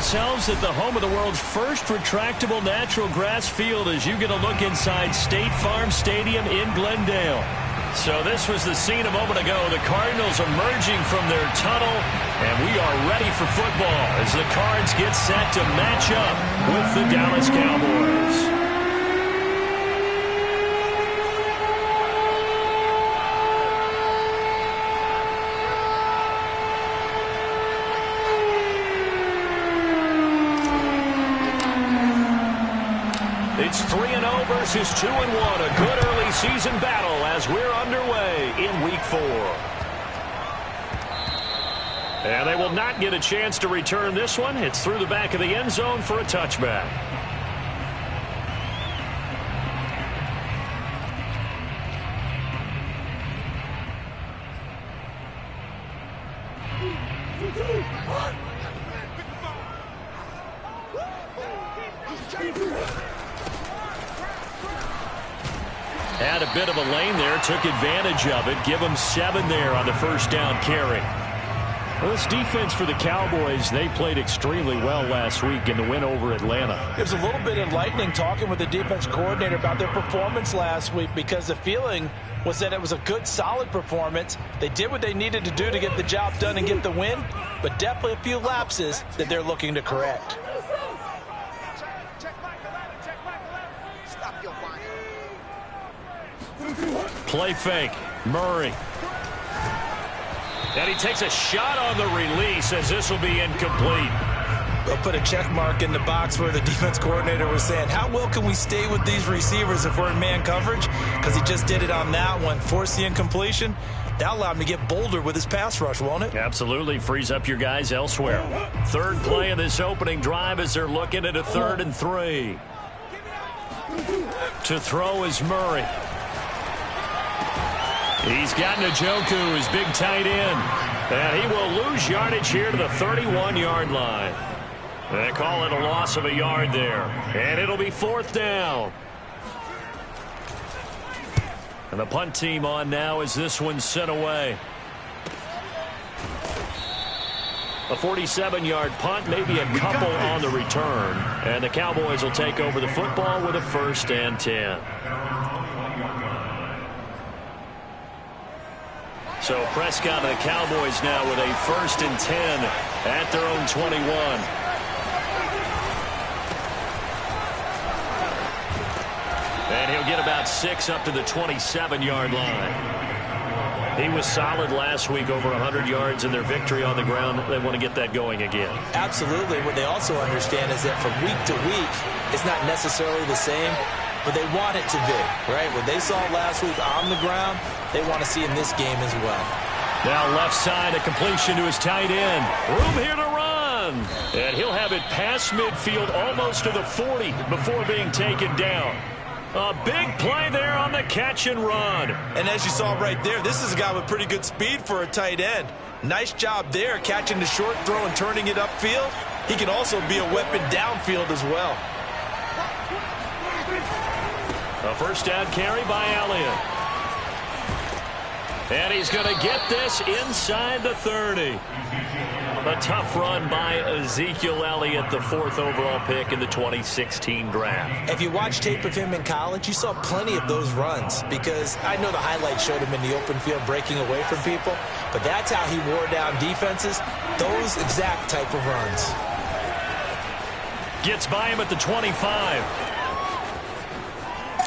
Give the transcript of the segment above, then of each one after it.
ourselves at the home of the world's first retractable natural grass field as you get a look inside State Farm Stadium in Glendale. So this was the scene a moment ago. The Cardinals emerging from their tunnel, and we are ready for football as the Cards get set to match up with the Dallas Cowboys. It's 3-0 versus 2-1. A good early season battle as we're underway in Week 4. And they will not get a chance to return this one. It's through the back of the end zone for a touchback. Had a bit of a lane there, took advantage of it. Give them 7 there on the first down carry. Well, this defense for the Cowboys, they played extremely well last week in the win over Atlanta. It was a little bit enlightening talking with the defense coordinator about their performance last week because the feeling was that it was a good, solid performance. They did what they needed to do to get the job done and get the win, but definitely a few lapses that they're looking to correct. Play fake. Murray. And he takes a shot on the release as this will be incomplete. They'll put a check mark in the box where the defense coordinator was saying, how well can we stay with these receivers if we're in man coverage? Because he just did it on that one. Force the incompletion. That'll allow him to get bolder with his pass rush, won't it? Absolutely. Frees up your guys elsewhere. Third play of this opening drive as they're looking at a 3rd and 3. To throw is Murray. He's got Njoku, his big tight end. And he will lose yardage here to the 31-yard line. They call it a loss of a yard there. And it'll be 4th down. And the punt team on now as this one's sent away. A 47-yard punt, maybe a couple on the return. And the Cowboys will take over the football with a 1st and 10. So Prescott and the Cowboys now with a 1st and 10 at their own 21. And he'll get about 6 up to the 27-yard line. He was solid last week, over 100 yards in their victory on the ground. They want to get that going again. Absolutely. What they also understand is that from week to week, it's not necessarily the same, but they want it to be, right? What they saw last week on the ground, they want to see in this game as well. Now left side, a completion to his tight end. Room here to run. And he'll have it past midfield almost to the 40 before being taken down. A big play there on the catch and run. And as you saw right there, this is a guy with pretty good speed for a tight end. Nice job there, catching the short throw and turning it upfield. He can also be a weapon downfield as well. A first down carry by Elliott. And he's going to get this inside the 30. A tough run by Ezekiel Elliott, the 4th overall pick in the 2016 draft. If you watch tape of him in college, you saw plenty of those runs because I know the highlights showed him in the open field breaking away from people, but that's how he wore down defenses, those exact type of runs. Gets by him at the 25.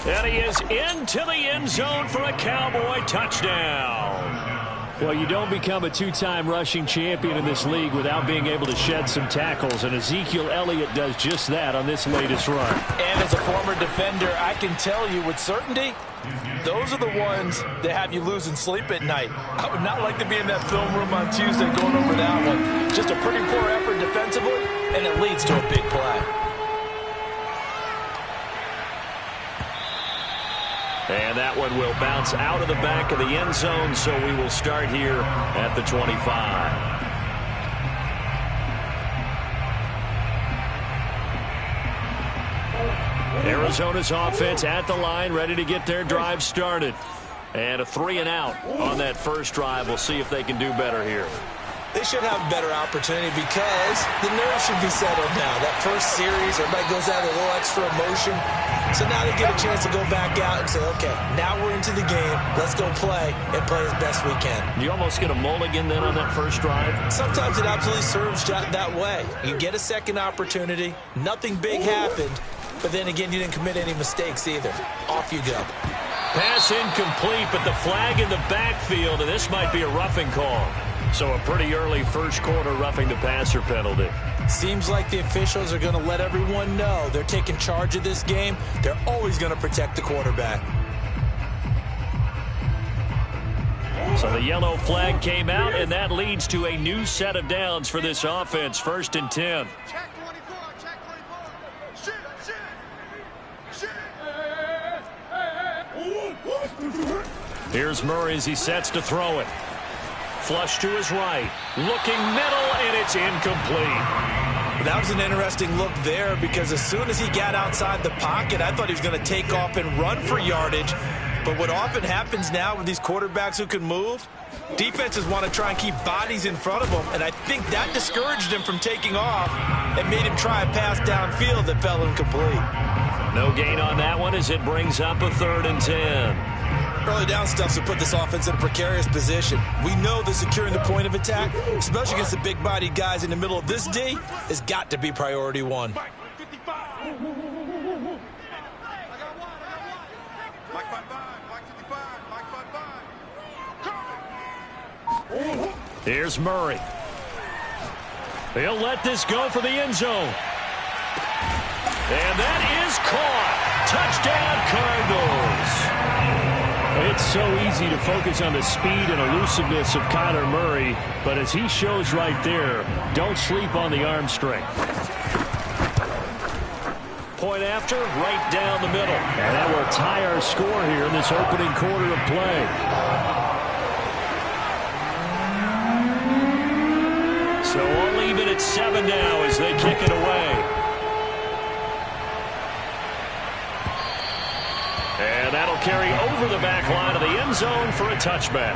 And he is into the end zone for a Cowboy touchdown. Well, you don't become a 2-time rushing champion in this league without being able to shed some tackles, and Ezekiel Elliott does just that on this latest run. And as a former defender, I can tell you with certainty, those are the ones that have you losing sleep at night. I would not like to be in that film room on Tuesday going over that one. Just a pretty poor effort defensively, and it leads to a big play. And that one will bounce out of the back of the end zone, so we will start here at the 25. Arizona's offense at the line, ready to get their drive started. And a 3 and out on that first drive. We'll see if they can do better here. They should have a better opportunity because the nerves should be settled now. That first series, everybody goes out with a little extra emotion. So now they get a chance to go back out and say, okay, now we're into the game. Let's go play and play as best we can. You almost get a mulligan then on that first drive? Sometimes it absolutely serves that way. You get a second opportunity. Nothing big happened. But then again, you didn't commit any mistakes either. Off you go. Pass incomplete, but the flag in the backfield, and this might be a roughing call. So a pretty early first quarter roughing the passer penalty. Seems like the officials are going to let everyone know they're taking charge of this game. They're always going to protect the quarterback. So the yellow flag came out, and that leads to a new set of downs for this offense. 1st and 10. Check 24, check 24. Shoot. Here's Murray as he sets to throw it. Flush to his right. Looking middle, and it's incomplete. That was an interesting look there because as soon as he got outside the pocket, I thought he was going to take off and run for yardage. But what often happens now with these quarterbacks who can move, defenses want to try and keep bodies in front of them, and I think that discouraged him from taking off and made him try a pass downfield that fell incomplete. No gain on that one as it brings up a 3rd and 10. Early down stuff to put this offense in a precarious position. We know that securing the point of attack, especially against the big-bodied guys in the middle of this D, has got to be priority one. Here's Murray. He'll let this go for the end zone. And that is caught. Touchdown, Cardinals. It's so easy to focus on the speed and elusiveness of Kyler Murray, but as he shows right there, don't sleep on the arm strength. Point after, right down the middle. And that will tie our score here in this opening quarter of play. So all even at 7 now as they kick it away. And that'll carry over the back line of the end zone for a touchback.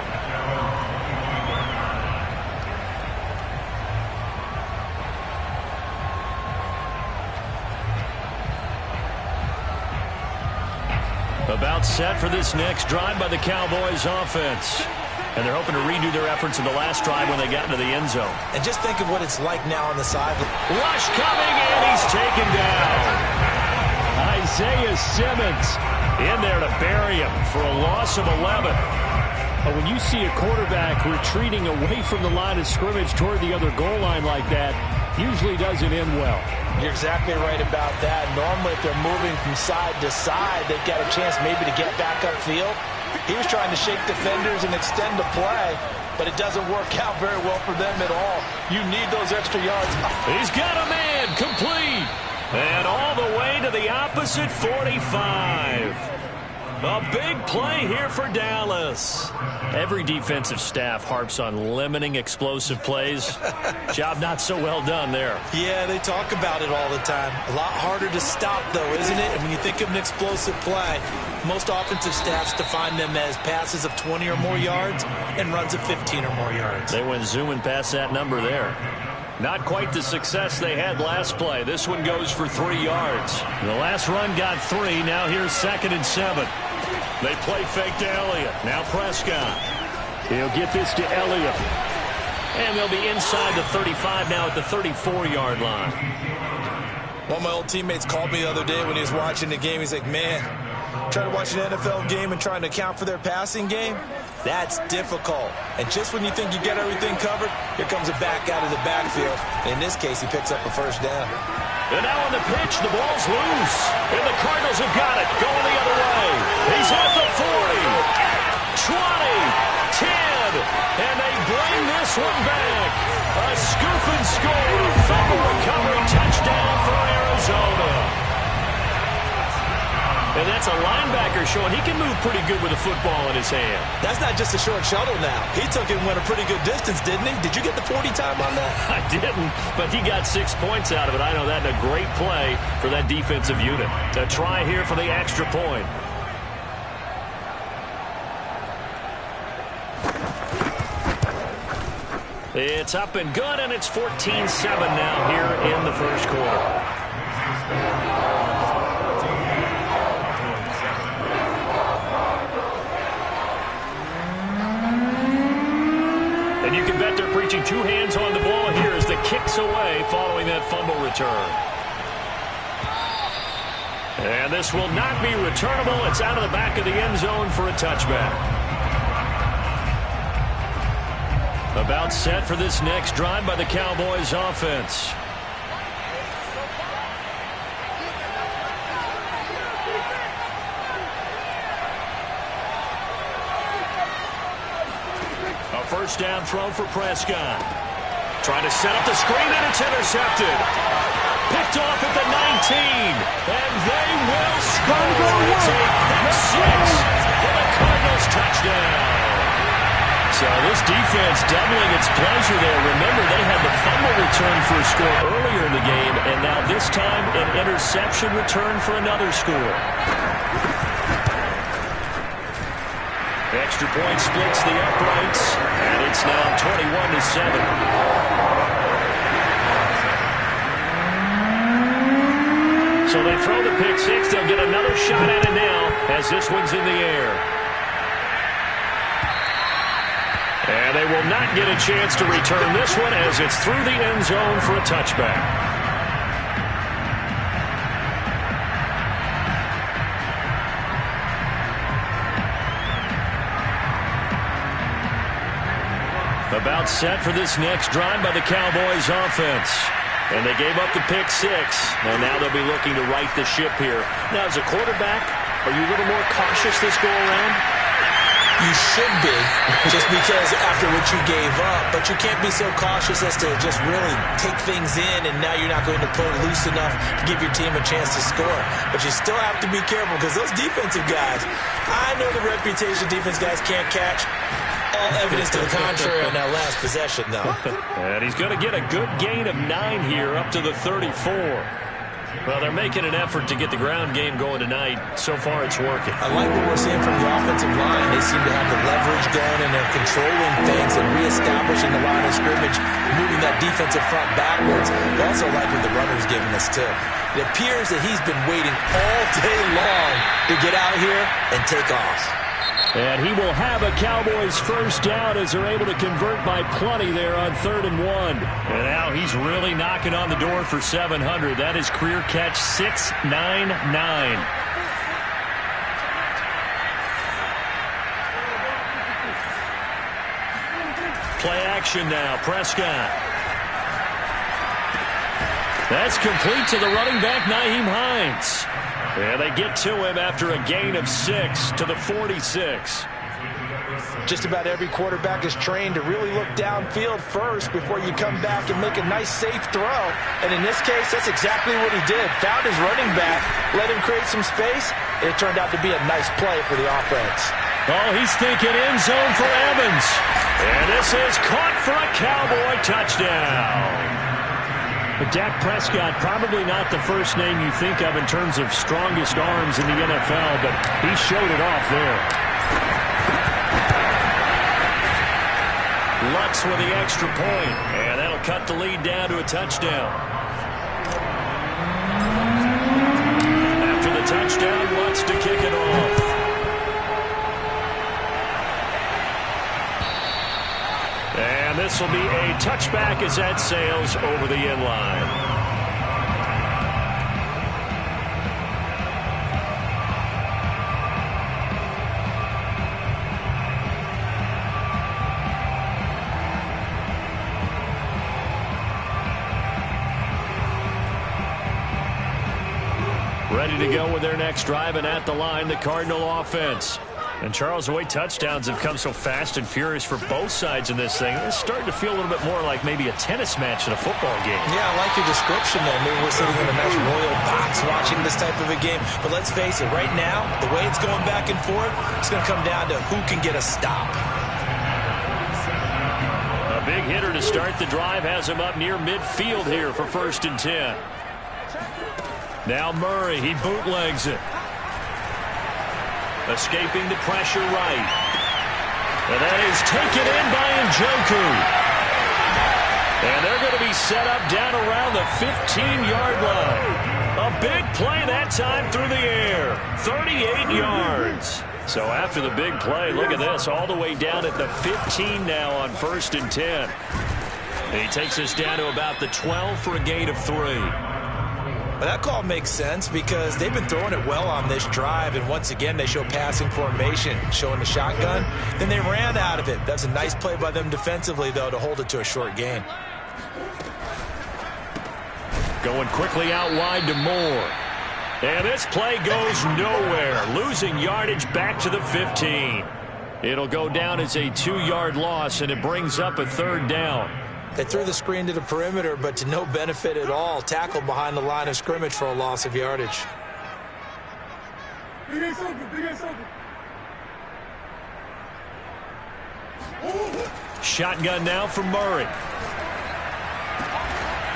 About set for this next drive by the Cowboys offense. And they're hoping to redo their efforts in the last drive when they got into the end zone. And just think of what it's like now on the sideline. Rush coming, and he's taken down. Isaiah Simmons in there to bury him for a loss of 11. But when you see a quarterback retreating away from the line of scrimmage toward the other goal line like that, usually doesn't end well. You're exactly right about that. Normally, if they're moving from side to side, they've got a chance maybe to get back upfield. He was trying to shake defenders and extend the play, but it doesn't work out very well for them at all. You need those extra yards. He's got a man complete. And all the way to the opposite 45. A big play here for Dallas. Every defensive staff harps on limiting explosive plays. Job not so well done there. Yeah, they talk about it all the time. A lot harder to stop, though, isn't it? And when you think of an explosive play, most offensive staffs define them as passes of 20 or more yards and runs of 15 or more yards. They went zooming past that number there. Not quite the success they had last play. This one goes for 3 yards. The last run got 3. Now here's 2nd and 7. They play fake to Elliott. Now Prescott. He'll get this to Elliott. And they'll be inside the 35 now at the 34-yard line. One of my old teammates called me the other day when he was watching the game. He's like, man, trying to watch an NFL game and trying to account for their passing game, that's difficult. And just when you think you get everything covered, here comes a back out of the backfield. In this case, he picks up a first down. And now on the pitch, the ball's loose. And the Cardinals have got it, going the other way. He's at the 40, 20, 10, and they bring this one back. A scoop and score, fumble recovery touchdown for Arizona. And that's a linebacker showing he can move pretty good with a football in his hand. That's not just a short shuttle now. He took it and went a pretty good distance, didn't he? Did you get the 40 time on that? I didn't, but he got 6 points out of it. I know that, and a great play for that defensive unit. A try here for the extra point. It's up and good, and it's 14-7 now here in the first quarter. And you can bet they're preaching two hands on the ball here as the kick's away following that fumble return. And this will not be returnable. It's out of the back of the end zone for a touchback. About set for this next drive by the Cowboys offense. A first down throw for Prescott. Trying to set up the screen, and it's intercepted. Picked off at the 19. And they will score. It's a pick six for the Cardinals touchdown. So this defense doubling its pleasure there. Remember, they had the fumble return for a score earlier in the game, and now this time an interception return for another score. Extra point splits the uprights, and it's now 21-7. So they throw the pick six. They'll get another shot at it now as this one's in the air. And they will not get a chance to return this one as it's through the end zone for a touchback. About set for this next drive by the Cowboys offense. And they gave up the pick six, and now they'll be looking to right the ship here. Now, as a quarterback, are you a little more cautious this go-around? You should be, just because after what you gave up. But you can't be so cautious as to just really take things in, and now you're not going to play loose enough to give your team a chance to score. But you still have to be careful because those defensive guys, I know the reputation defense guys can't catch. All evidence to the contrary on that last possession, though. And he's going to get a good gain of 9 here up to the 34. Well, they're making an effort to get the ground game going tonight. So far, it's working. I like what we're seeing from the offensive line. They seem to have the leverage going, and they're controlling things and reestablishing the line of scrimmage, moving that defensive front backwards. I also like what the runner's giving us, too. It appears that he's been waiting all day long to get out here and take off. And he will have a Cowboys first down as they're able to convert by plenty there on 3rd and 1. And now he's really knocking on the door for 700. That is career catch 699. Play action now. Prescott. That's complete to the running back, Nyheim Hines. And they get to him after a gain of 6 to the 46. Just about every quarterback is trained to really look downfield first before you come back and make a nice, safe throw. And in this case, that's exactly what he did. Found his running back, let him create some space, and it turned out to be a nice play for the offense. Oh, he's thinking end zone for Evans. And this is caught for a Cowboy touchdown. But Dak Prescott, probably not the first name you think of in terms of strongest arms in the NFL, but he showed it off there. Lutz with the extra point, and that'll cut the lead down to a touchdown. After the touchdown, Lutz to kick it off. And this will be a touchback as that sails over the end line. Ready to go with their next drive, and at the line, the Cardinal offense. And Charles, the way touchdowns have come so fast and furious for both sides in this thing, it's starting to feel a little bit more like maybe a tennis match in a football game. Yeah, I like your description there. Maybe we're sitting in a nice royal box watching this type of a game. But let's face it, right now, the way it's going back and forth, it's going to come down to who can get a stop. A big hitter to start the drive has him up near midfield here for 1st and 10. Now Murray, he bootlegs it. Escaping the pressure right. And that is taken in by Njoku. And they're going to be set up down around the 15-yard line. A big play that time through the air. 38 yards. So after the big play, look at this, all the way down at the 15 now on 1st and 10. And he takes us down to about the 12 for a gain of 3. Well, that call makes sense because they've been throwing it well on this drive, and once again they show passing formation, showing the shotgun. Then they ran out of it. That's a nice play by them defensively, though, to hold it to a short gain. Going quickly out wide to Moore. And this play goes nowhere. Losing yardage back to the 15. It'll go down as a 2-yard loss, and it brings up a 3rd down. They threw the screen to the perimeter, but to no benefit at all. Tackled behind the line of scrimmage for a loss of yardage. Shotgun now for Murray.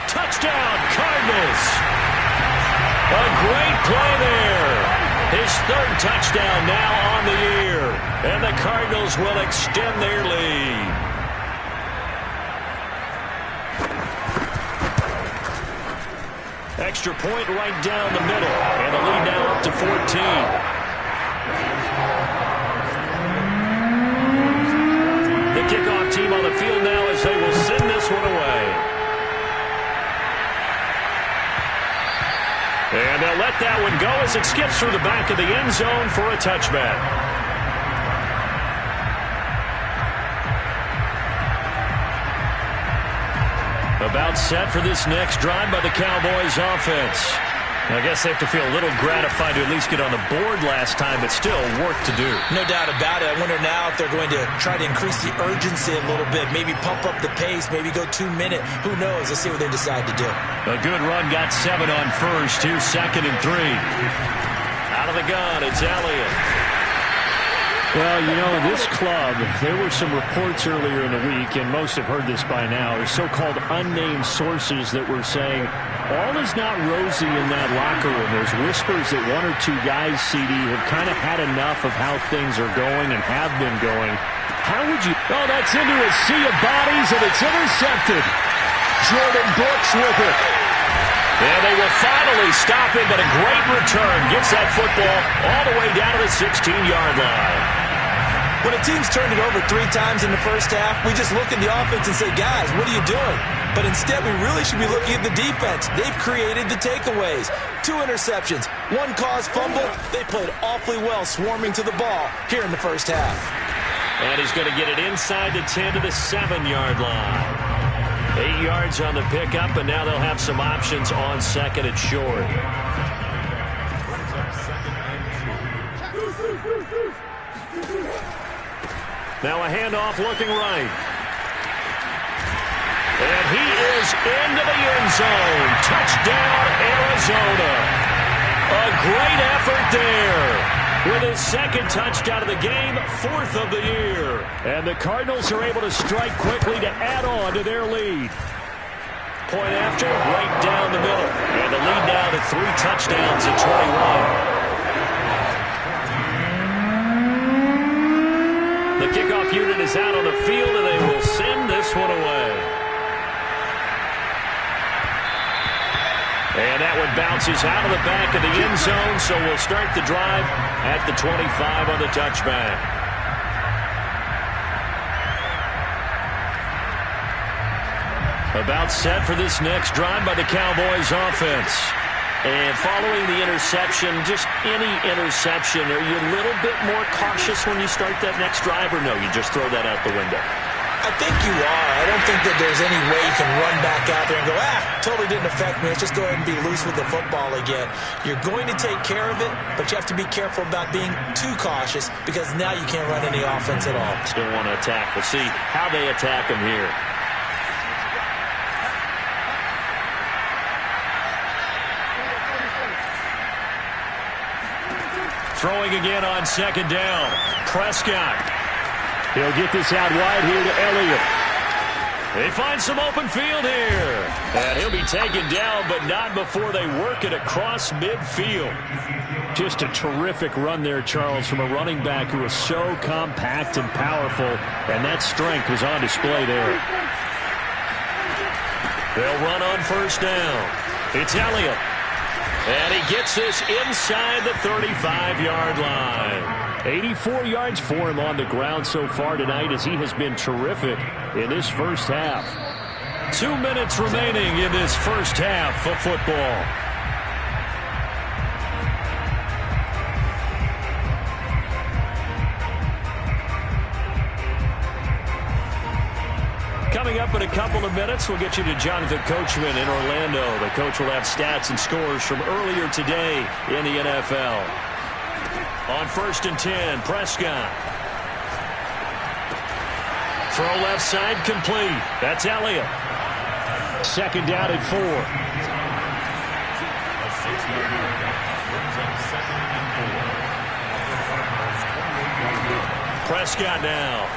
Touchdown, Cardinals. A great play there. His 3rd touchdown now on the year. And the Cardinals will extend their lead. Extra point right down the middle. And the lead now up to 14. The kickoff team on the field now as they will send this one away. And they'll let that one go as it skips through the back of the end zone for a touchback. About set for this next drive by the Cowboys offense. I guess they have to feel a little gratified to at least get on the board last time, but still work to do. No doubt about it. I wonder now if they're going to try to increase the urgency a little bit, maybe pump up the pace, maybe go 2-minute. Who knows? Let's see what they decide to do. A good run, got 7 on first. Here's 2nd and 3. Out of the gun, it's Elliott. Well, you know, this club, there were some reports earlier in the week, and most have heard this by now, there's so-called unnamed sources that were saying all is not rosy in that locker room. There's whispers that 1 or 2 guys, CD, have kind of had enough of how things are going and have been going. How would you... Oh, that's into a sea of bodies, and it's intercepted. Jordan Brooks with it. And they will finally stop him, but a great return. Gets that football all the way down to the 16-yard line. When a team's turned it over 3 times in the first half, we just look at the offense and say, guys, what are you doing? But instead, we really should be looking at the defense. They've created the takeaways. 2 interceptions, 1 caused fumble. They played awfully well swarming to the ball here in the first half. And he's going to get it inside the 10 to the 7-yard line. 8 yards on the pickup, and now they'll have some options on 2nd and short. Now a handoff looking right. And he is into the end zone. Touchdown, Arizona. A great effort there. With his 2nd touchdown of the game, 4th of the year. And the Cardinals are able to strike quickly to add on to their lead. Point after, right down the middle. And the lead now to 3 touchdowns at 21. The kickoff unit is out on the field, and they will send this one away. And that one bounces out of the back of the end zone, so we'll start the drive at the 25 on the touchback. About set for this next drive by the Cowboys offense. And following the interception, just any interception, are you a little bit more cautious when you start that next drive, or no, you just throw that out the window? I think you are. I don't think that there's any way you can run back out there and go, totally didn't affect me. Let's just go ahead and be loose with the football again. You're going to take care of it, but you have to be careful about being too cautious because now you can't run any offense at all. Still want to attack. We'll see how they attack him here. Throwing again on 2nd down. Prescott. He'll get this out wide here to Elliott. They find some open field here. And he'll be taken down, but not before they work it across midfield. Just a terrific run there, Charles, from a running back who is so compact and powerful, and that strength was on display there. They'll run on first down. It's Elliott. And he gets this inside the 35-yard line. 84 yards for him on the ground so far tonight as he has been terrific in this first half. 2 minutes remaining in this first half of football. Coming up in a couple of minutes, we'll get you to Jonathan Coachman in Orlando. The coach will have stats and scores from earlier today in the NFL. On 1st and 10, Prescott. Throw left side complete. That's Elliott. 2nd down and 4. Prescott now.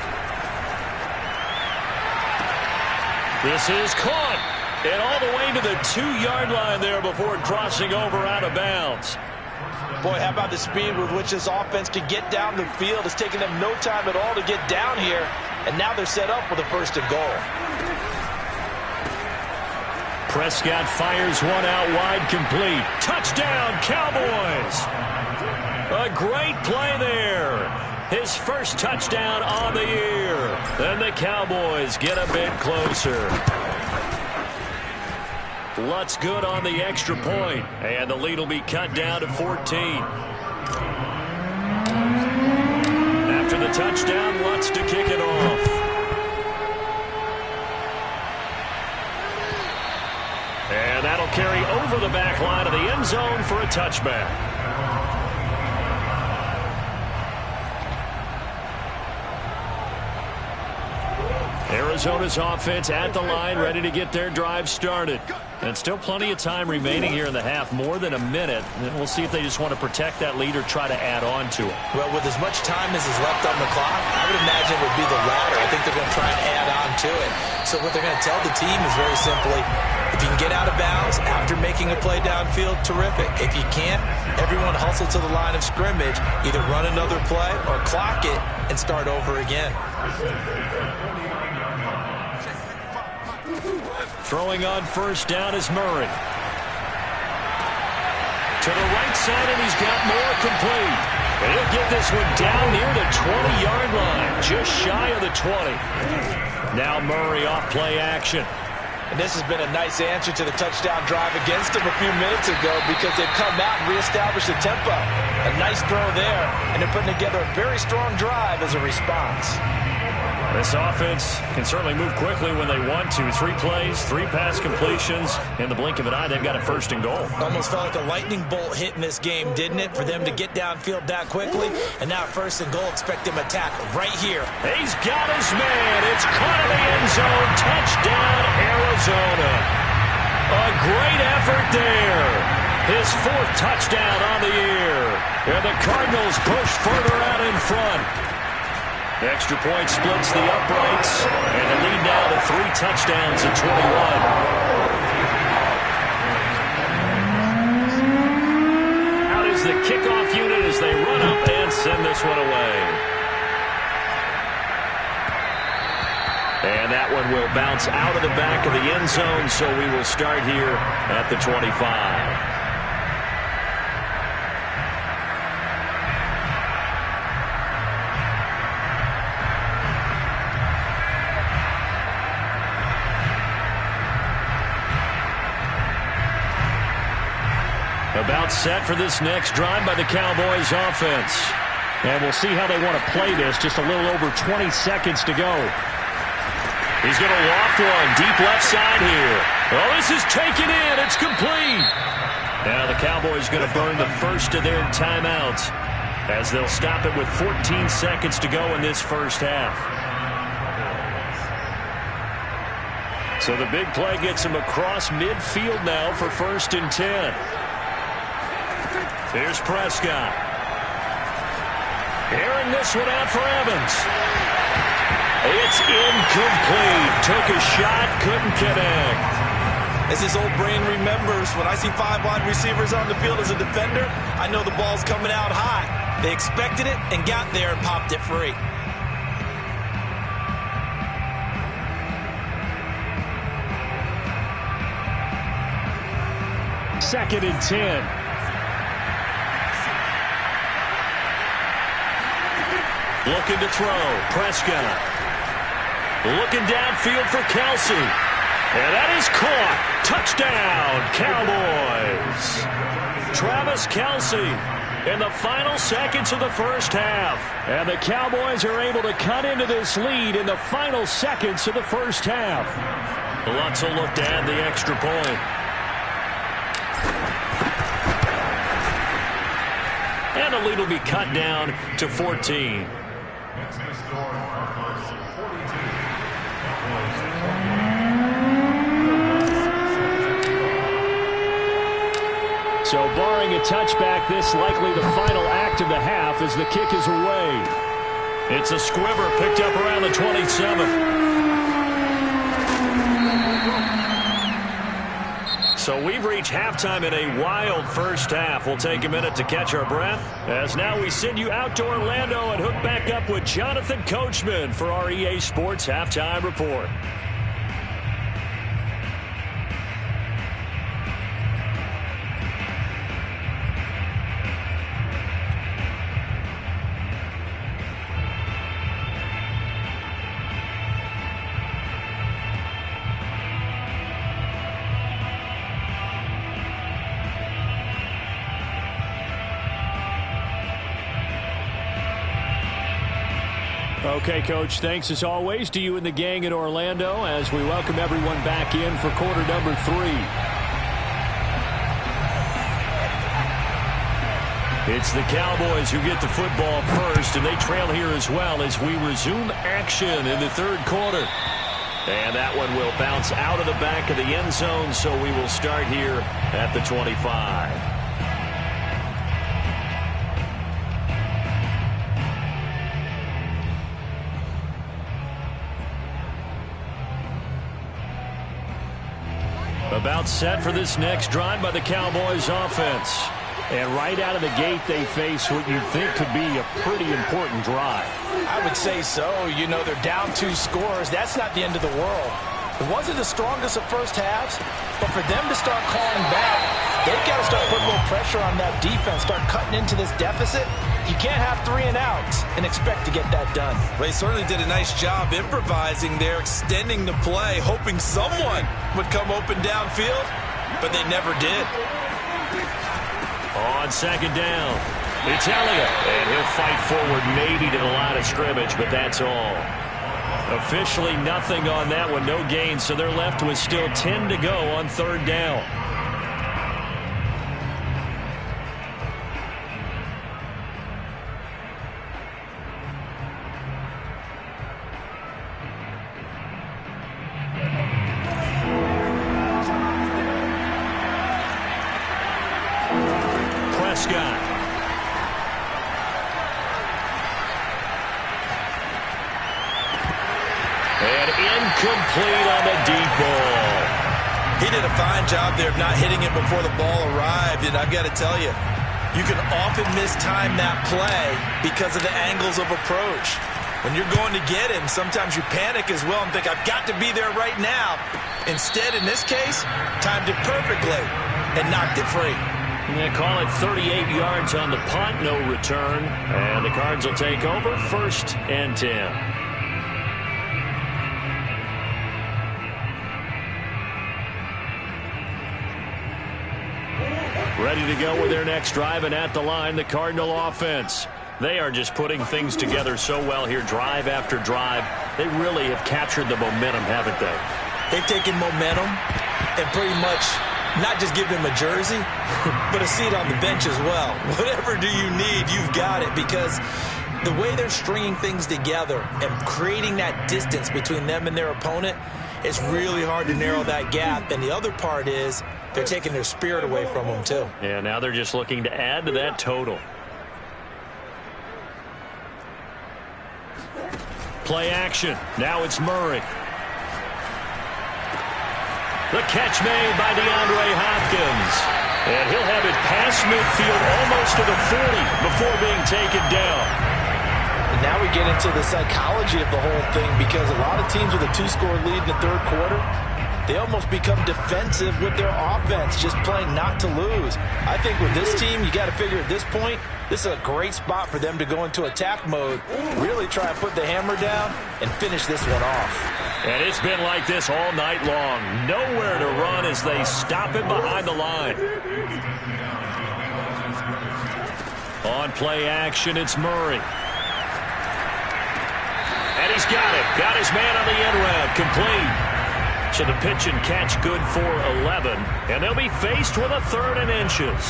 This is caught. And all the way to the 2-yard line there before crossing over out of bounds. Boy, how about the speed with which this offense can get down the field? It's taken them no time at all to get down here. And now they're set up with a 1st and goal. Prescott fires one out wide complete. Touchdown, Cowboys. A great play there. His first touchdown on the year. Then the Cowboys get a bit closer. Lutz good on the extra point, and the lead will be cut down to 14. After the touchdown, Lutz to kick it off. And that'll carry over the back line of the end zone for a touchback. Arizona's offense at the line, ready to get their drive started. And still plenty of time remaining here in the half, more than a minute. And we'll see if they just want to protect that lead or try to add on to it. Well, with as much time as is left on the clock, I would imagine it would be the latter. I think they're going to try and add on to it. So what they're going to tell the team is very simply, if you can get out of bounds after making a play downfield, terrific. If you can't, everyone hustle to the line of scrimmage, either run another play or clock it and start over again. Throwing on first down is Murray. To the right side, and he's got more complete. And he'll get this one down near the 20-yard line, just shy of the 20. Now Murray off play action. And this has been a nice answer to the touchdown drive against them a few minutes ago because they've come out and reestablished the tempo. A nice throw there, and they're putting together a very strong drive as a response. This offense can certainly move quickly when they want to. 3 plays, 3 pass completions. In the blink of an eye, they've got a 1st and goal. Almost felt like a lightning bolt hit in this game, didn't it? For them to get downfield that quickly. And now 1st and goal, expect them attack right here. He's got his man. It's caught in the end zone. Touchdown, Arizona. A great effort there. His 4th touchdown on the year. And the Cardinals push further out in front. The extra point splits the uprights, and the lead now to 3 touchdowns at 21. Out is the kickoff unit as they run up and send this one away. And that one will bounce out of the back of the end zone, so we will start here at the 25. About set for this next drive by the Cowboys offense. And we'll see how they want to play this. Just a little over 20 seconds to go. He's going to loft one deep left side here. Oh, this is taken in. It's complete. Now the Cowboys going to burn the first of their timeouts as they'll stop it with 14 seconds to go in this first half. So the big play gets him across midfield now for 1st and 10. Here's Prescott. Airing this one out for Evans. It's incomplete. Took a shot, couldn't connect. As his old brain remembers, when I see 5 wide receivers on the field as a defender, I know the ball's coming out high. They expected it and got there and popped it free. 2nd and 10. Looking to throw. Prescott. Looking downfield for Kelsey. And that is caught. Touchdown, Cowboys. Travis Kelsey in the final seconds of the first half. And the Cowboys are able to cut into this lead in the final seconds of the first half. Lutz will look to add the extra point. And the lead will be cut down to 14. So barring a touchback, this likely the final act of the half as the kick is away. It's a squibber picked up around the 27. So we've reached halftime in a wild first half. We'll take a minute to catch our breath as now we send you out to Orlando and hook back up with Jonathan Coachman for our EA Sports Halftime Report. Okay, Coach, thanks as always to you and the gang in Orlando as we welcome everyone back in for quarter number 3. It's the Cowboys who get the football first, and they trail here as well as we resume action in the third quarter. And that one will bounce out of the back of the end zone, so we will start here at the 25. About set for this next drive by the Cowboys offense. And right out of the gate, they face what you think could be a pretty important drive. I would say so. You know, they're down 2 scores. That's not the end of the world. It wasn't the strongest of first halves, but for them to start calling back, they've got to start putting a little pressure on that defense, start cutting into this deficit. You can't have 3 and outs and expect to get that done. They certainly did a nice job improvising there, extending the play, hoping someone would come open downfield, but they never did. On second down, it's Elliott, and he'll fight forward maybe to the line of scrimmage, but that's all. Officially nothing on that one, no gain, so they're left with still 10 to go on third down. Prescott. And incomplete on the deep ball. He did a fine job there of not hitting it before the ball arrived, and I've got to tell you, you can often mistime that play because of the angles of approach. When you're going to get him, sometimes you panic as well and think, I've got to be there right now. Instead, in this case, timed it perfectly and knocked it free. They call it 38 yards on the punt, no return. And the Cards will take over 1st and 10. Ready to go with their next drive, and at the line, the Cardinal offense. They are just putting things together so well here, drive after drive. They really have captured the momentum, haven't they? They've taken momentum and pretty much not just give them a jersey, but a seat on the bench as well. Whatever do you need, you've got it, because the way they're stringing things together and creating that distance between them and their opponent, it's really hard to narrow that gap. And the other part is they're taking their spirit away from them, too. Yeah, now they're just looking to add to that total. Play action. Now it's Murray. The catch made by DeAndre Hopkins. And he'll have it past midfield almost to the 40 before being taken down. And now we get into the psychology of the whole thing, because a lot of teams with a 2-score lead in the third quarter, they almost become defensive with their offense, just playing not to lose. I think with this team, you got to figure at this point, this is a great spot for them to go into attack mode, really try and put the hammer down and finish this one off. And it's been like this all night long. Nowhere to run as they stop him behind the line. On play action, it's Murray. And he's got it. Got his man on the end route. Complete. So the pitch and catch good for 11. And they'll be faced with a 3rd and inches.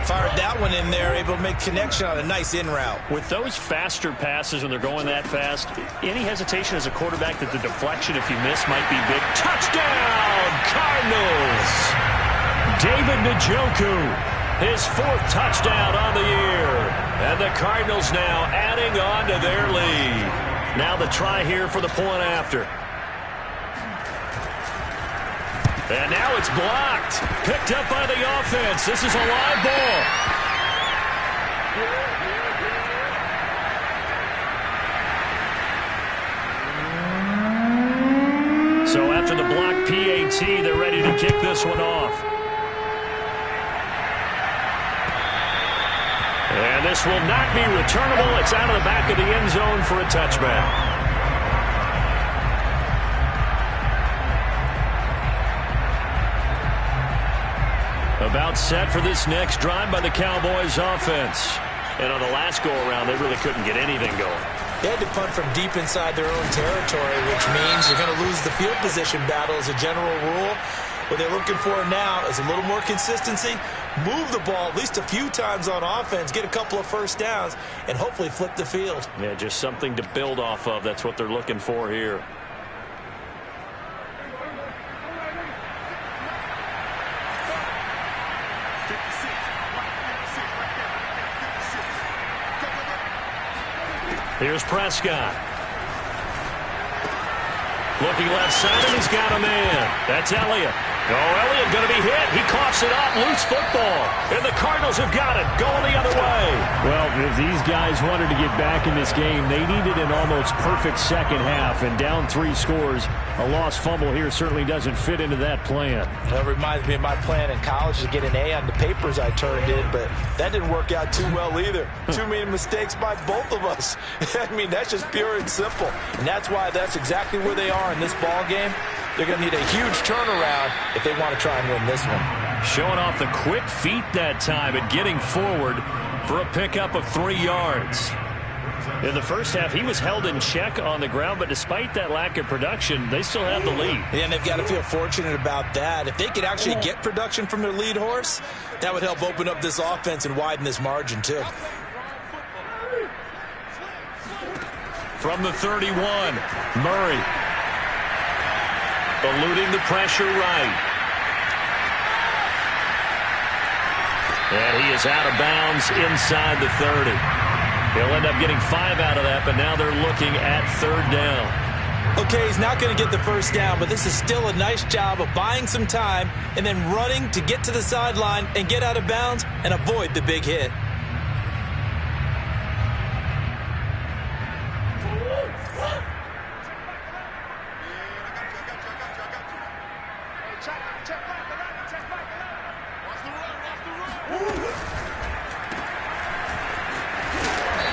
Fired that one in there, able to make connection on a nice in route. With those faster passes when they're going that fast, any hesitation as a quarterback that the deflection, if you miss, might be big. Touchdown, Cardinals! David Njoku, his 4th touchdown on the year. And the Cardinals now adding on to their lead. Now the try here for the point after. And now it's blocked. Picked up by the offense. This is a live ball. So after the block PAT, they're ready to kick this one off. And this will not be returnable. It's out of the back of the end zone for a touchback. About set for this next drive by the Cowboys offense. And on the last go-around, they really couldn't get anything going. They had to punt from deep inside their own territory, which means you're going to lose the field position battle as a general rule. What they're looking for now is a little more consistency, move the ball at least a few times on offense, get a couple of first downs, and hopefully flip the field. Yeah, just something to build off of. That's what they're looking for here. Here's Prescott. Looking left side, and he's got a man. That's Elliott. Oh, Elliott going to be hit. He coughs it up. Loose football. And the Cardinals have got it. Going the other way. Well, if these guys wanted to get back in this game, they needed an almost perfect second half. And down 3 scores, a lost fumble here certainly doesn't fit into that plan. That reminds me of my plan in college to get an A on the papers I turned in, but that didn't work out too well either. Too many mistakes by both of us. I mean, that's just pure and simple. And that's why that's exactly where they are in this ball game. They're going to need a huge turnaround if they want to try and win this one. Showing off the quick feet that time and getting forward for a pickup of 3 yards. In the first half, he was held in check on the ground, but despite that lack of production, they still have the lead. And they've got to feel fortunate about that. If they could actually get production from their lead horse, that would help open up this offense and widen this margin, too. From the 31, Murray. Eluding the pressure right. And he is out of bounds inside the 30. He'll end up getting 5 out of that, but now they're looking at 3rd down. Okay, he's not going to get the first down, but this is still a nice job of buying some time and then running to get to the sideline and get out of bounds and avoid the big hit.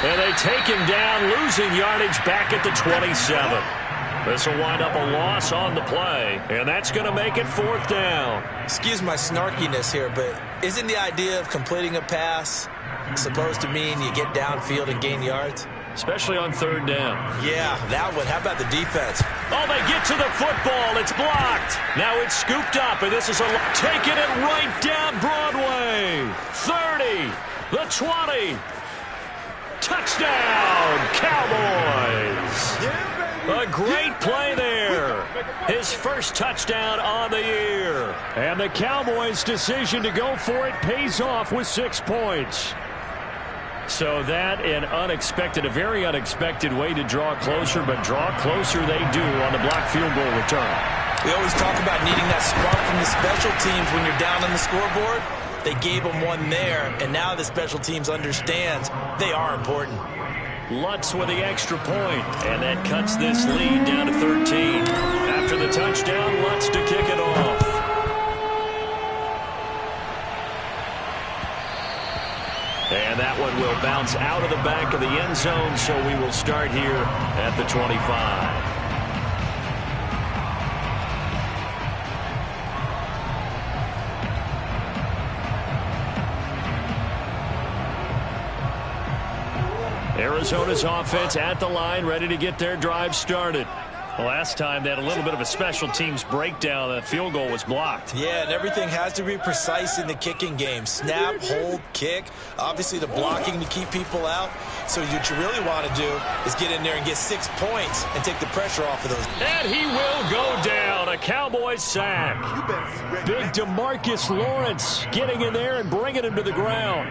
And they take him down, losing yardage back at the 27. This will wind up a loss on the play, and that's going to make it 4th down. Excuse my snarkiness here, but isn't the idea of completing a pass supposed to mean you get downfield and gain yards? Especially on 3rd down. Yeah, that one. How about the defense? Oh, they get to the football. It's blocked. Now it's scooped up, and this is taking it right down Broadway. 30, the 20. Touchdown, Cowboys. A great play there. His first touchdown on the year. And the Cowboys' decision to go for it pays off with 6 points. So that an unexpected, a very unexpected way to draw closer, but draw closer they do on the blocked field goal return. We always talk about needing that spark from the special teams when you're down on the scoreboard. They gave them one there, and now the special teams understands they are important. Lutz with the extra point, and that cuts this lead down to 13. After the touchdown, Lutz to kick it off. will bounce out of the back of the end zone, so we will start here at the 25. Arizona's offense at the line, ready to get their drive started. Last time they had a little bit of a special teams breakdown. That field goal was blocked. Yeah, and everything has to be precise in the kicking game. Snap, hold, kick. Obviously the blocking to keep people out. So what you really want to do is get in there and get 6 points and take the pressure off of those. And he will go down. A Cowboys sack. Big DeMarcus Lawrence getting in there and bringing him to the ground.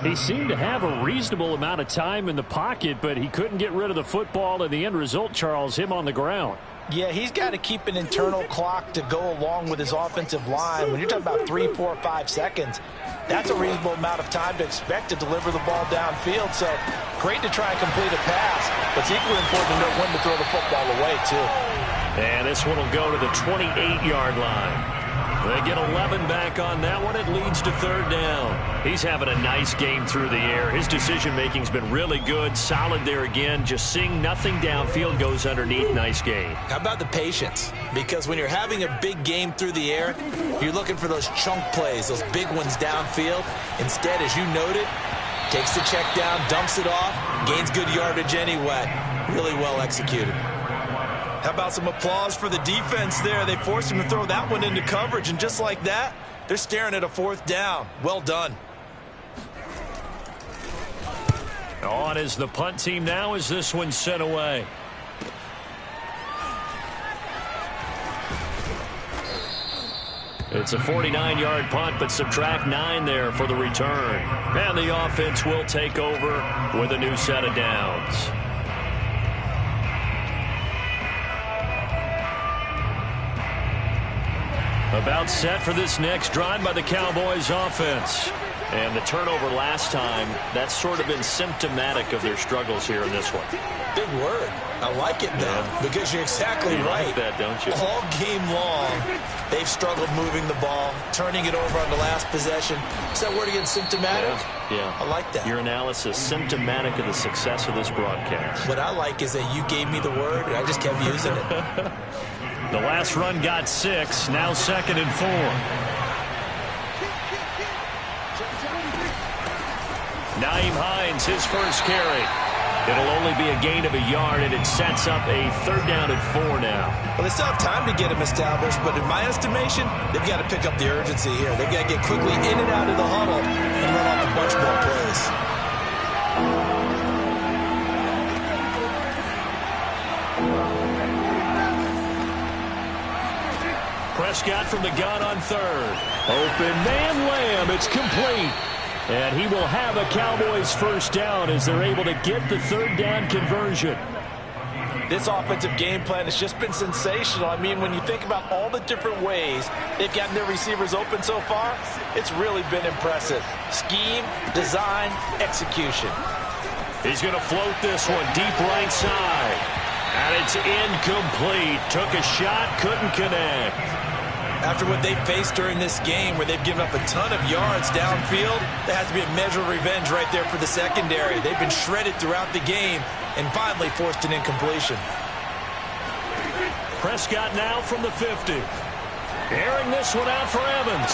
He seemed to have a reasonable amount of time in the pocket, but he couldn't get rid of the football, and the end result, Charles, him on the ground. Yeah, he's got to keep an internal clock to go along with his offensive line. When you're talking about 3, 4, 5 seconds, that's a reasonable amount of time to expect to deliver the ball downfield. So great to try and complete a pass, but it's equally important to know when to throw the football away, too. And this one will go to the 28-yard line. They get 11 back on that one. It leads to third down. He's having a nice game through the air. His decision-making's been really good. Solid there again. Just seeing nothing downfield goes underneath. Nice game. How about the patience? Because when you're having a big game through the air, you're looking for those chunk plays, those big ones downfield. Instead, as you noted, takes the check down, dumps it off, gains good yardage anyway. Really well executed. How about some applause for the defense there? They forced him to throw that one into coverage, and just like that, they're staring at a fourth down. Well done. On is the punt team now as this one's sent away. It's a 49-yard punt, but subtract 9 there for the return. And the offense will take over with a new set of downs. About set for this next drive by the Cowboys offense. And the turnover last time, that's sort of been symptomatic of their struggles here in this one. Big word. I like it, though, because you're exactly right. Like that, don't you? All game long, they've struggled moving the ball, turning it over on the last possession. Is that word again, symptomatic? Yeah. I like that. Your analysis, symptomatic of the success of this broadcast. What I like is that you gave me the word, and I just kept using it. The last run got 6, now 2nd and 4. Nyheim Hines, his first carry. It'll only be a gain of a yard, and it sets up a third down and 4 now. Well, they still have time to get him established, but in my estimation, they've got to pick up the urgency here. They've got to get quickly in and out of the huddle and run off a bunch more plays. Prescott from the gun on third. Open man Lamb. It's complete. And he will have a Cowboys first down as they're able to get the third down conversion. This offensive game plan has just been sensational. I mean, when you think about all the different ways they've gotten their receivers open so far, it's really been impressive. Scheme, design, execution. He's going to float this one deep right side. And it's incomplete. Took a shot, couldn't connect. After what they faced during this game where they've given up a ton of yards downfield, there has to be a measure of revenge right there for the secondary. They've been shredded throughout the game and finally forced an incompletion. Prescott now from the 50. Airing this one out for Evans.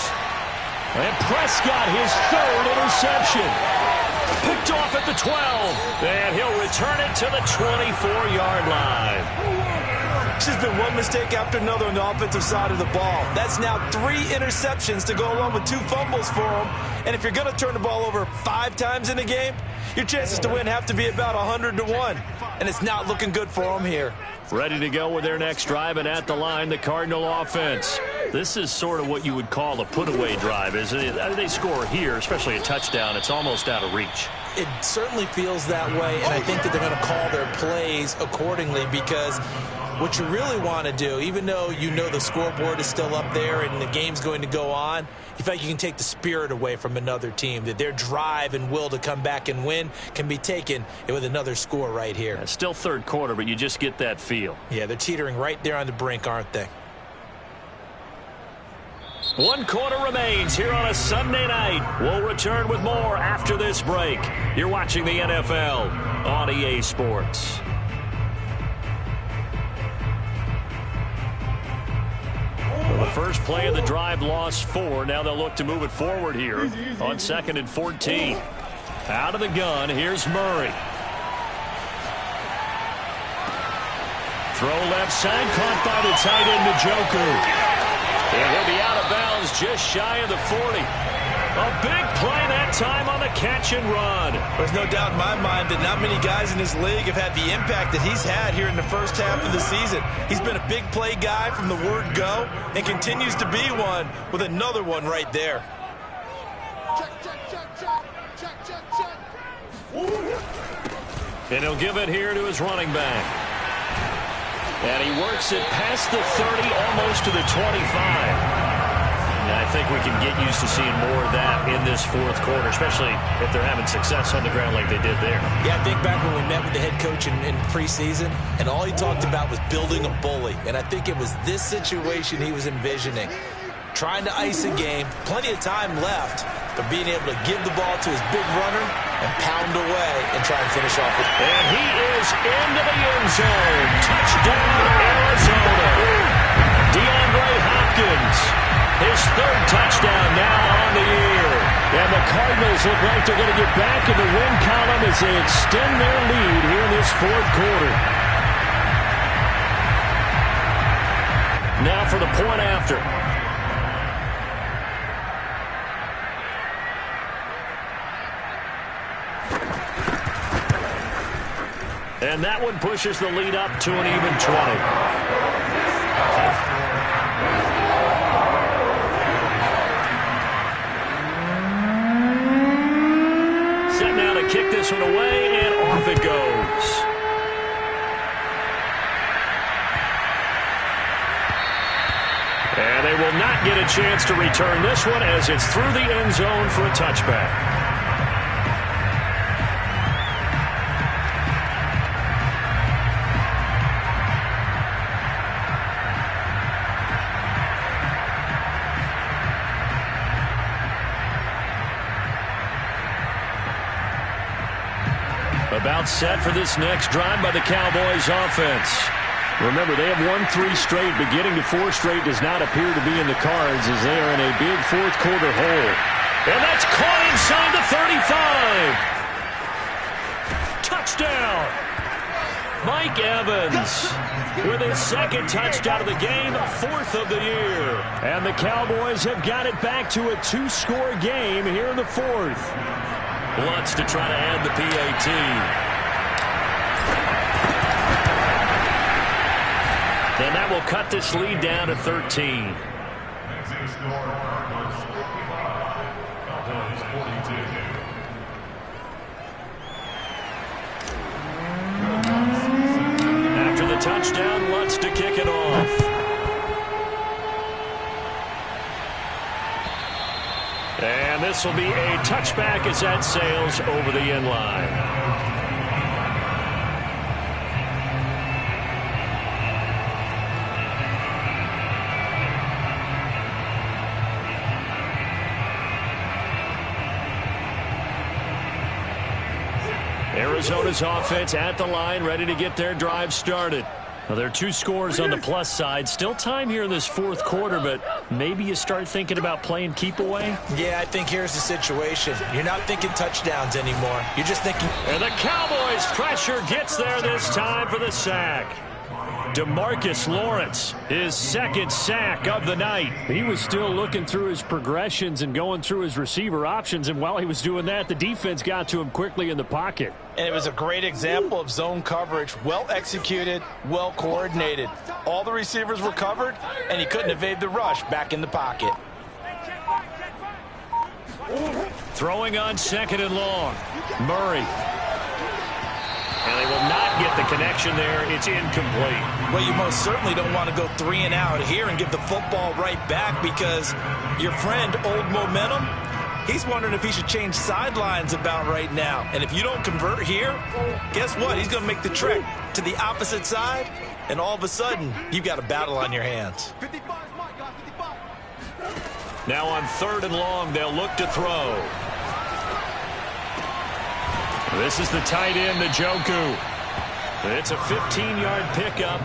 And Prescott, his third interception. Picked off at the 12. And he'll return it to the 24-yard line. It's just been one mistake after another on the offensive side of the ball. That's now 3 interceptions to go along with 2 fumbles for him. And if you're going to turn the ball over 5 times in a game, your chances to win have to be about 100-1. And it's not looking good for him here. Ready to go with their next drive, and at the line, the Cardinal offense. This is sort of what you would call a put-away drive, isn't it? They score here, especially a touchdown. It's almost out of reach. It certainly feels that way, and I think that they're going to call their plays accordingly because what you really want to do, even though you know the scoreboard is still up there and the game's going to go on, you feel like you can take the spirit away from another team, that their drive and will to come back and win can be taken with another score right here. Yeah, still third quarter, but you just get that feel. Yeah, they're teetering right there on the brink, aren't they? One quarter remains here on a Sunday night. We'll return with more after this break. You're watching the NFL on EA Sports. Well, the first play of the drive lost 4. Now they'll look to move it forward here on 2nd and 14. Out of the gun, here's Murray. Throw left side, caught by the tight end, Njoku. And he'll be out of bounds just shy of the 40. A big play that time on the catch and run. There's no doubt in my mind that not many guys in this league have had the impact that he's had here in the first half of the season. He's been a big play guy from the word go and continues to be one with another one right there. And he'll give it here to his running back. And he works it past the 30, almost to the 25. And I think we can get used to seeing more of that in this fourth quarter, especially if they're having success on the ground like they did there. Yeah, I think back when we met with the head coach in preseason, and all he talked about was building a bully. And I think it was this situation he was envisioning. Trying to ice a game, plenty of time left, but being able to give the ball to his big runner and pound away and try and finish off with. And he is into the end zone. Touchdown, Arizona. DeAndre Hopkins, his 3rd touchdown now on the year. And the Cardinals look like they're going to get back in the win column as they extend their lead here in this fourth quarter. Now for the point after. And that one pushes the lead up to an even 20. Set now to kick this one away, and off it goes. And they will not get a chance to return this one as it's through the end zone for a touchback. About set for this next drive by the Cowboys offense. Remember, they have won 3 straight, but getting to 4 straight does not appear to be in the cards as they are in a big fourth quarter hole. And that's caught inside the 35. Touchdown. Mike Evans with his 2nd touchdown of the game, 4th of the year. And the Cowboys have got it back to a 2-score game here in the 4th. Lutz to try to add the PAT. And that will cut this lead down to 13. After the touchdown, Lutz to kick it off. And this will be a touchback as that sails over the end line. Arizona's offense at the line, ready to get their drive started. Well, there are 2 scores on the plus side. Still time here in this fourth quarter, but maybe you start thinking about playing keep away? Yeah, I think here's the situation. You're not thinking touchdowns anymore. You're just thinking. And the Cowboys pressure gets there this time for the sack. DeMarcus Lawrence, his 2nd sack of the night. He was still looking through his progressions and going through his receiver options, and while he was doing that, the defense got to him quickly in the pocket. And it was a great example of zone coverage. Well executed, well coordinated. All the receivers were covered, and he couldn't evade the rush back in the pocket. Throwing on 2nd and long. Murray. And they will not get the connection there. It's incomplete. Well, you most certainly don't want to go 3 and out here and give the football right back because your friend, Old Momentum, he's wondering if he should change sidelines about right now. And if you don't convert here, guess what? He's going to make the trek to the opposite side, and all of a sudden, you've got a battle on your hands. 55, Mike, 55. Now on 3rd and long, they'll look to throw. This is the tight end, Njoku. It's a 15-yard pickup,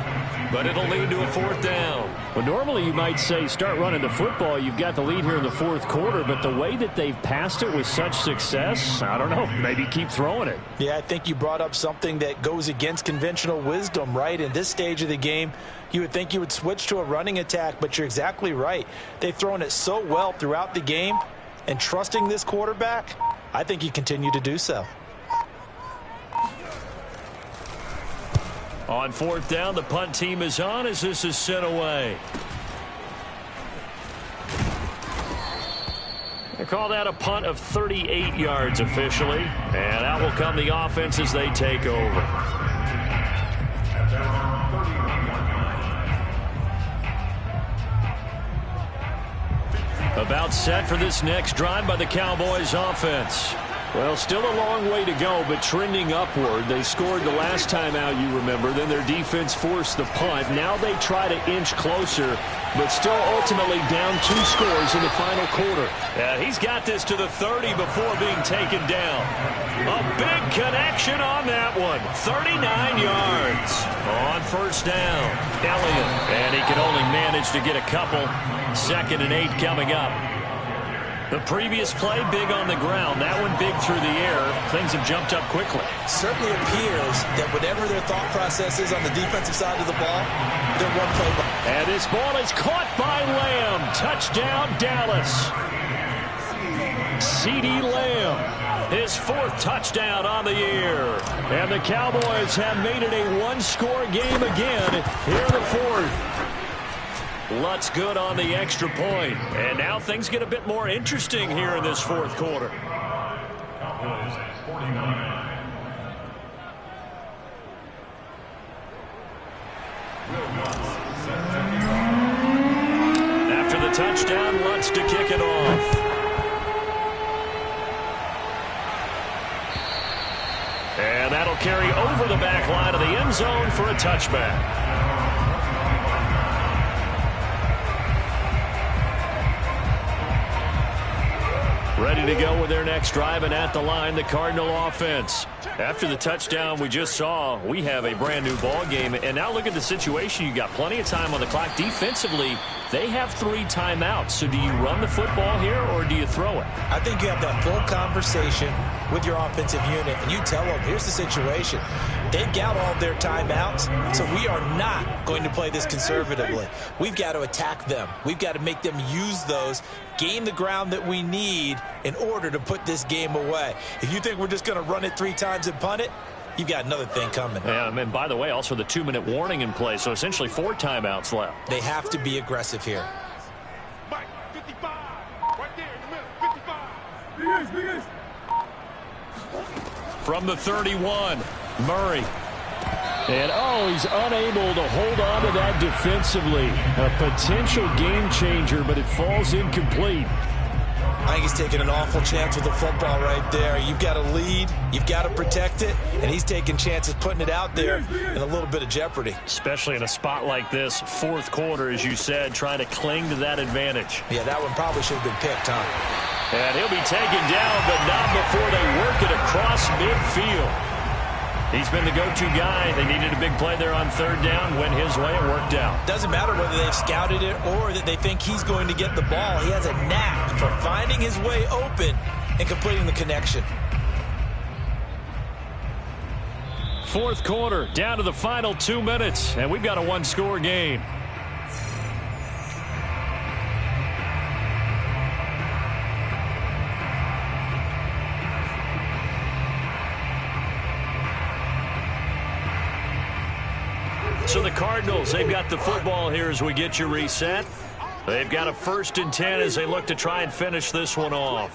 but it'll lead to a 4th down. Well, normally you might say start running the football. You've got the lead here in the 4th quarter, but the way that they've passed it with such success, I don't know, maybe keep throwing it. Yeah, I think you brought up something that goes against conventional wisdom, right? In this stage of the game, you would think you would switch to a running attack, but you're exactly right. They've thrown it so well throughout the game, and trusting this quarterback, I think you continue to do so. On 4th down, the punt team is on as this is sent away. They call that a punt of 38 yards officially, and out will come the offense as they take over. About set for this next drive by the Cowboys offense. Well, still a long way to go, but trending upward. They scored the last time out, you remember. Then their defense forced the punt. Now they try to inch closer, but still ultimately down 2 scores in the final quarter. Yeah, he's got this to the 30 before being taken down. A big connection on that one. 39 yards on 1st down. Elliott, and he can only manage to get a couple. 2nd and 8 coming up. The previous play, big on the ground. That one big through the air. Things have jumped up quickly. Certainly appears that whatever their thought process is on the defensive side of the ball, they're one play by. And this ball is caught by Lamb. Touchdown, Dallas. CeeDee Lamb, his 4th touchdown on the year. And the Cowboys have made it a 1-score game again here in the 4th. Lutz good on the extra point. And now things get a bit more interesting here in this 4th quarter. After the touchdown, Lutz to kick it off. And that'll carry over the back line of the end zone for a touchback. Ready to go with their next drive, and at the line, the Cardinal offense. After the touchdown we just saw, we have a brand new ball game. And now look at the situation. You got plenty of time on the clock. Defensively, they have 3 timeouts. So do you run the football here or do you throw it? I think you have that full conversation with your offensive unit, and you tell them, here's the situation. They've got all their timeouts, so we are not going to play this conservatively. We've got to attack them. We've got to make them use those, gain the ground that we need in order to put this game away. If you think we're just going to run it 3 times and punt it, you've got another thing coming. Yeah, and by the way, also the 2-minute warning in play, so essentially 4 timeouts left. They have to be aggressive here. Mike, 55. Right there in the middle, 55. From the 31, Murray. And, he's unable to hold on to that defensively. A potential game changer, but it falls incomplete. I think he's taking an awful chance with the football right there. You've got to lead, you've got to protect it, and he's taking chances putting it out there in a little bit of jeopardy. Especially in a spot like this, 4th quarter, as you said, trying to cling to that advantage. Yeah, that one probably should have been picked, huh? And he'll be taken down, but not before they work it across midfield. He's been the go-to guy. They needed a big play there on 3rd down. Went his way. It worked out. Doesn't matter whether they've scouted it or that they think he's going to get the ball. He has a knack for finding his way open and completing the connection. 4th quarter, down to the final 2 minutes, and we've got a 1-score game. So the Cardinals, they've got the football here as we get you reset. They've got a 1st and 10 as they look to try and finish this one off.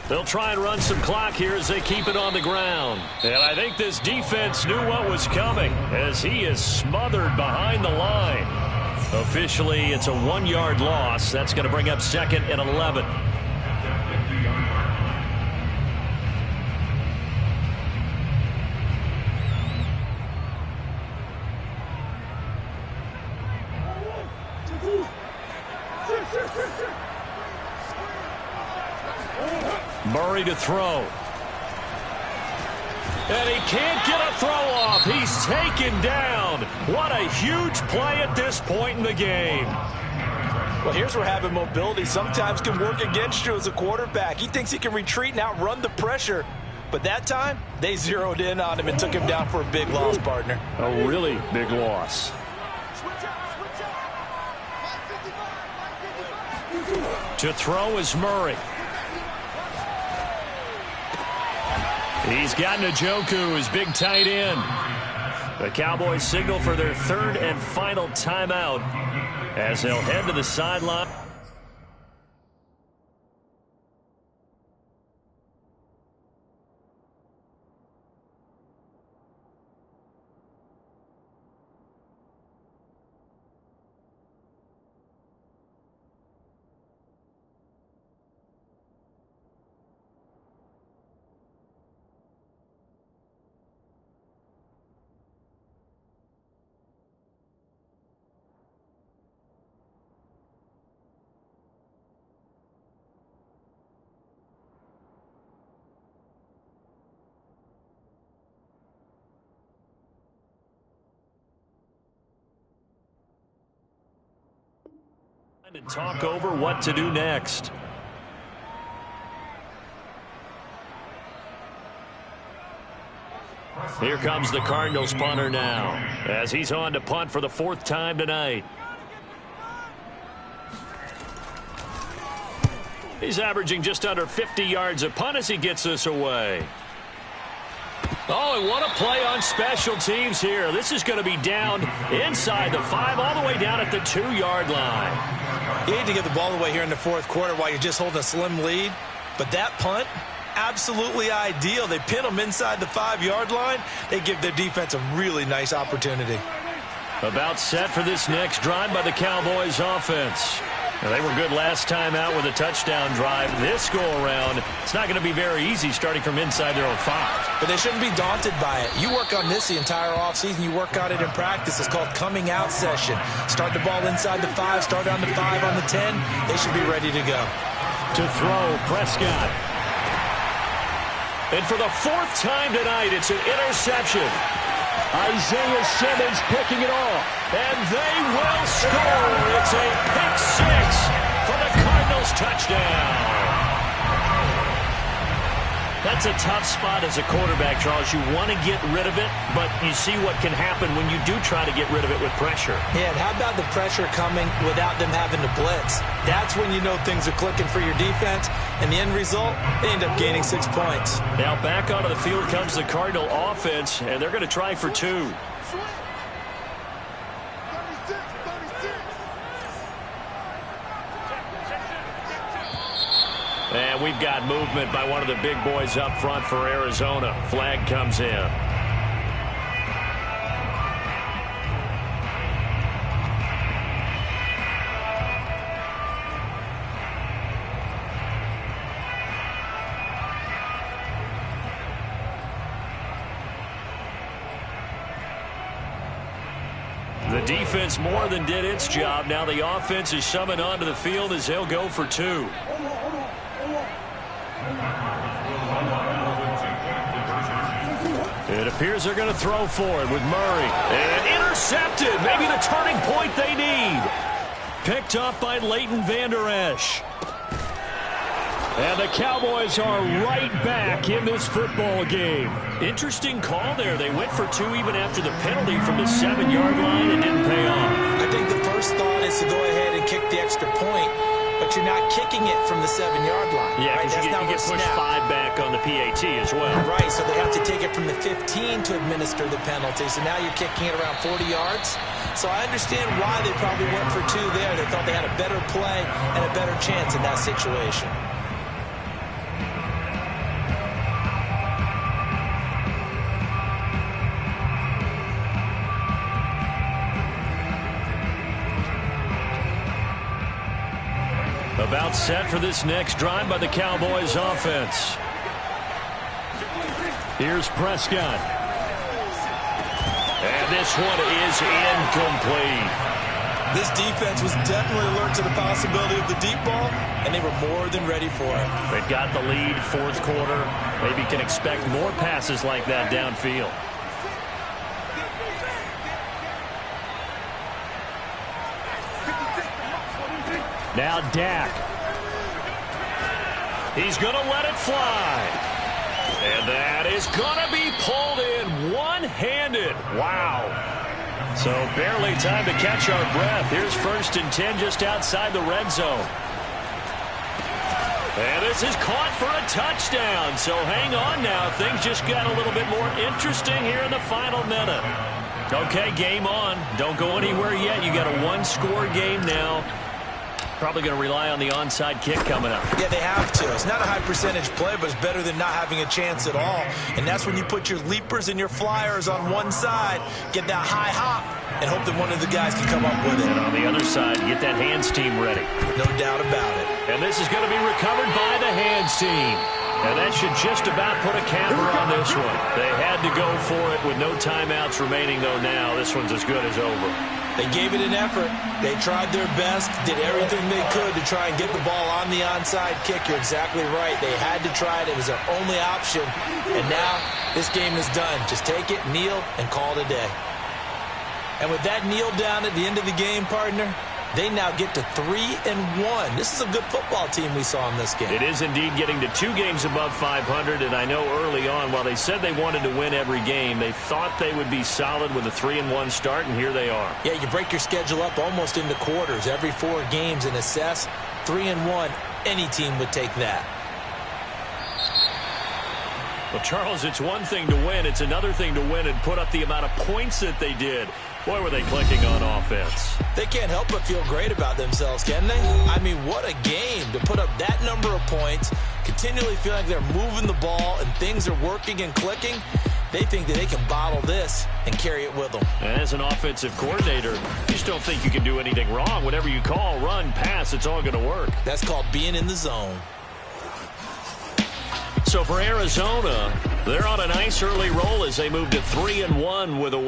They'll try and run some clock here as they keep it on the ground. And I think this defense knew what was coming as he is smothered behind the line. Officially, it's a 1-yard loss. That's going to bring up 2nd and 11. Murray to throw. And he can't get a throw off. He's taken down. What a huge play at this point in the game. Well, here's where having mobility sometimes can work against you as a quarterback. He thinks he can retreat and outrun the pressure. But that time, they zeroed in on him and took him down for a big loss, partner. A really big loss. To throw is Murray. He's got Njoku, his big tight end. The Cowboys signal for their third and final timeout as they'll head to the sideline. And talk over what to do next. Here comes the Cardinals punter now as he's on to punt for the fourth time tonight. He's averaging just under 50 yards a punt as he gets this away. Oh, and what a play on special teams here. This is going to be down inside the 5, all the way down at the 2-yard line. You need to get the ball away here in the fourth quarter while you're just holding a slim lead. But that punt, absolutely ideal. They pin them inside the 5-yard line. They give their defense a really nice opportunity. About set for this next drive by the Cowboys offense. Now, they were good last time out with a touchdown drive. This go-around, it's not going to be very easy starting from inside their own 5. But they shouldn't be daunted by it. You work on this the entire offseason. You work on it in practice. It's called coming out session. Start the ball inside the 5, start on the 5, on the 10. They should be ready to go. To throw, Prescott. And for the 4th time tonight, it's an interception. Isaiah Simmons picking it off. And they will score. It's a pick 6 for the Cardinals touchdown. That's a tough spot as a quarterback, Charles. You want to get rid of it, but you see what can happen when you do try to get rid of it with pressure. Yeah, and how about the pressure coming without them having to blitz? That's when you know things are clicking for your defense, and the end result, they end up gaining 6 points. Now back onto the field comes the Cardinal offense, and they're going to try for 2. And we've got movement by one of the big boys up front for Arizona. Flag comes in. The defense more than did its job. Now the offense is summoned onto the field as they'll go for 2. It appears they're going to throw for it with Murray. And intercepted. Maybe the turning point they need. Picked up by Leighton Vander Esch. And the Cowboys are right back in this football game. Interesting call there. They went for 2 even after the penalty from the 7-yard line and didn't pay off. I think the first thought is to go ahead and kick the extra point, but you're not kicking it from the 7-yard line. Yeah, because right? you get pushed 5 back on the PAT as well. Right, so they have to take it from the 15 to administer the penalty. So now you're kicking it around 40 yards. So I understand why they probably went for 2 there. They thought they had a better play and a better chance in that situation. About set for this next drive by the Cowboys offense. Here's Prescott. And this one is incomplete. This defense was definitely alert to the possibility of the deep ball, and they were more than ready for it. They've got the lead, fourth quarter. Maybe can expect more passes like that downfield. Now Dak. He's going to let it fly. And that is going to be pulled in one-handed. Wow. So barely time to catch our breath. Here's 1st and 10 just outside the red zone. And this is caught for a touchdown. So hang on now. Things just got a little bit more interesting here in the final minute. Okay, game on. Don't go anywhere yet. You got a one-score game now. Probably going to rely on the onside kick coming up. Yeah, they have to. It's not a high percentage play, but it's better than not having a chance at all. And that's when you put your leapers and your flyers on one side, get that high hop, and hope that one of the guys can come up with it. And on the other side, get that hands team ready. No doubt about it. And this is going to be recovered by the hands team. And that should just about put a capper on this one. They had to go for it with no timeouts remaining, though now this one's as good as over. They gave it an effort. They tried their best, did everything they could to try and get the ball on the onside kick. You're exactly right. They had to try it. It was their only option. And now this game is done. Just take it, kneel, and call it a day. And with that kneel down at the end of the game, partner, they now get to 3-1. This is a good football team we saw in this game. It is indeed getting to 2 games above 500, and I know early on, while they said they wanted to win every game, they thought they would be solid with a 3-1 start, and here they are. Yeah, you break your schedule up almost into quarters, every 4 games, and assess 3-1. Any team would take that. Well, Charles, it's one thing to win. It's another thing to win and put up the amount of points that they did. Boy, were they clicking on offense. They can't help but feel great about themselves, can they? I mean, what a game to put up that number of points, continually feel like they're moving the ball and things are working and clicking. They think that they can bottle this and carry it with them. And as an offensive coordinator, you just don't think you can do anything wrong. Whatever you call, run, pass, it's all going to work. That's called being in the zone. So for Arizona, they're on a nice early roll as they move to 3-1 with a